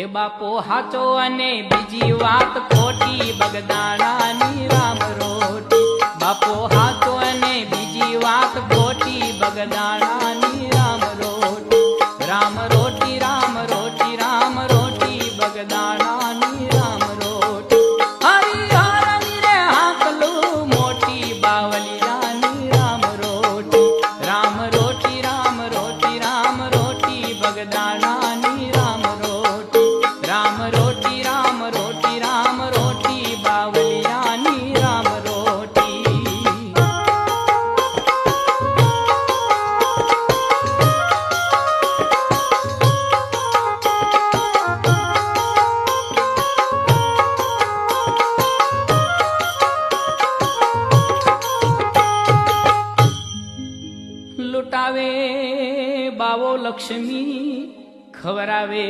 એ બાપો હાચો અને બીજી વાત ખોટી, બગદાણાની રામ રોટી. બાપો હાચો અને બીજી વાત ખોટી, બગદાણાની રામ રોટી. રામ રોટી રામ રોટી રામ રોટી, બગદાણાની રામ રોટી. હરિહરની રે હાકલું મોટી, બાવલિયાની રામ રોટી. રામ રોટી રામ રોટી રામ રોટી, બગદાણાની રામ રોટી. રામ રોટી રામ રોટી રામ રોટી, બાવલિયાની રામ રોટી. લૂંટાવે બાવો લક્ષ્મી, ખવરાવે